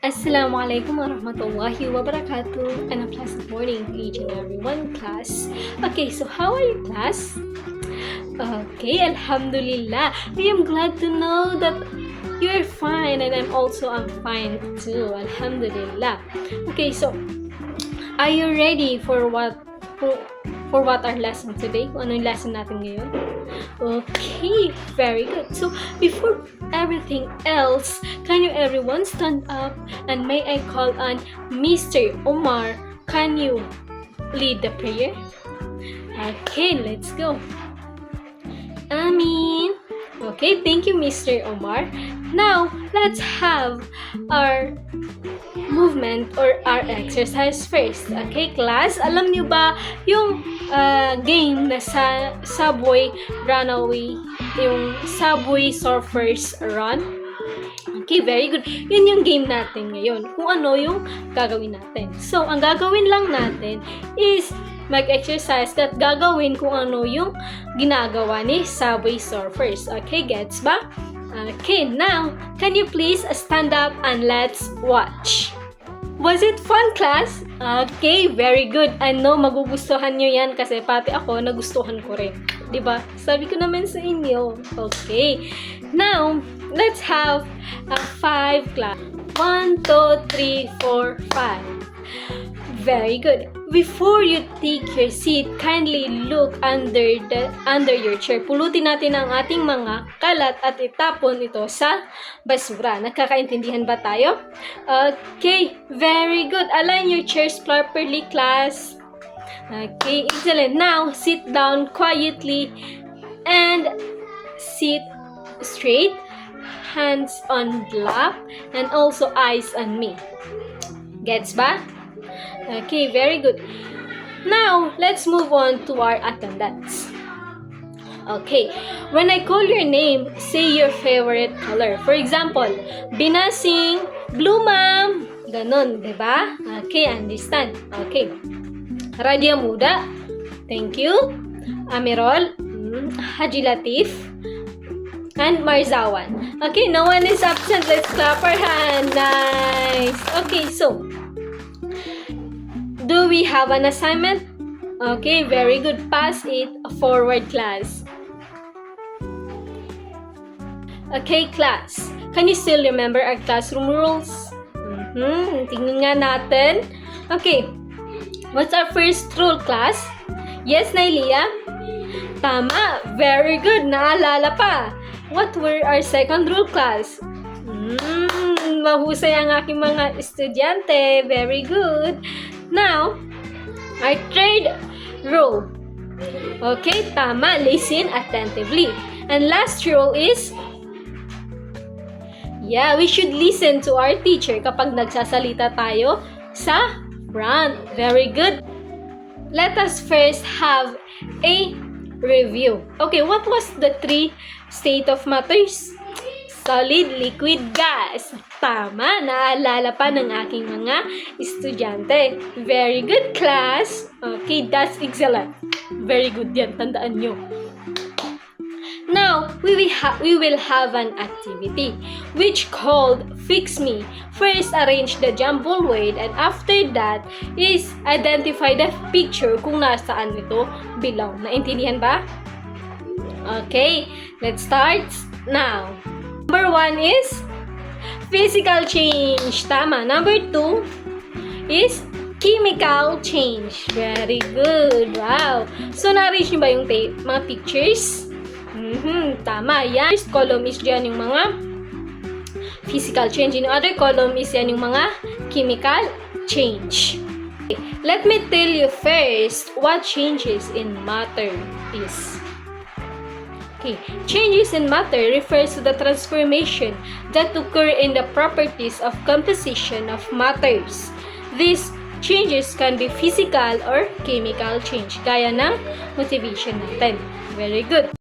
Assalamualaikum warahmatullahi wabarakatuh, and a pleasant morning to each and everyone, class. Okay, so how are you, class? Okay, Alhamdulillah. I am glad to know that you're fine, and I'm fine too, Alhamdulillah. Okay, so are you ready for what our lesson today? Kung ano yung lesson natin ngayon? Okay, very good. So, before everything else, can you everyone stand up and may I call on Mr. Omar? Can you lead the prayer? Okay, let's go. Amin. Okay, thank you, Mr. Omar. Now, let's have our movement or our exercise first. Okay, class? Alam niyo ba yung game na sa Subway Runaway, yung Subway Surfers Run? Okay, very good. Yun yung game natin ngayon. Kung ano yung gagawin natin. So, ang gagawin lang natin is mag-exercise at gagawin kung ano yung ginagawa ni Subway Surfers. Okay, gets ba? Okay, now, can you please stand up and let's watch? Was it fun, class? Okay, very good. I know magugustuhan nyo yan kasi pati ako nagustuhan ko rin. Diba? Sabi ko naman sa inyo. Okay. Now, let's have a 5 class. 1, 2, 3, 4, 5. Very good. Before you take your seat, kindly look under your chair. Pulutin natin ang ating mga kalat at itapon ito sa basura. Nakakaintindihan ba tayo? Okay, very good. Align your chairs properly, class. Okay, excellent. Now, sit down quietly and sit straight. Hands on lap and also eyes on me. Gets ba? Okay, very good. Now, let's move on to our attendance. Okay, when I call your name, say your favorite color. For example, Binasing, blue ma'am. Ganon, diba? Okay, understand. Okay. Radia Muda, thank you. Amirol, Haji Latif, and Marzawan. Okay, no one is absent. Let's clap our hand. Nice. Okay, so, do we have an assignment? Okay, very good. Pass it forward, class. Okay, class. Can you still remember our classroom rules? Tingnan nga natin. Okay. What's our first rule, class? Yes, Nailia? Tama. Very good. Naalala pa. What were our second rule, class? Mahusay ang aking mga estudyante. Very good. Now, our third rule. Okay, tama. Listen attentively. And last rule is, we should listen to our teacher kapag nagsasalita tayo sa front. Very good. Let us first have a review. Okay, what was the 3 state of matters? Solid, liquid, gas. Tama, naalala pa ng aking mga estudyante. Very good, class. Okay, that's excellent. Very good yan, tandaan nyo. Now, we will have an activity which called Fix Me. First, arrange the jumbled word and after that is identify the picture kung nasaan ito belong. Naintindihan ba? Okay, let's start now. Number 1 is physical change. Tama. Number 2 is chemical change. Very good. Wow. So, na-arrange nyo ba yung mga pictures? Tama. Yan. First column is dyan yung mga physical change. In the other column is yan yung mga chemical change. Okay. Let me tell you first what changes in matter is. Okay. Changes in matter refers to the transformation that occur in the properties of composition of matters. These changes can be physical or chemical change, gaya ng motivation natin. Very good.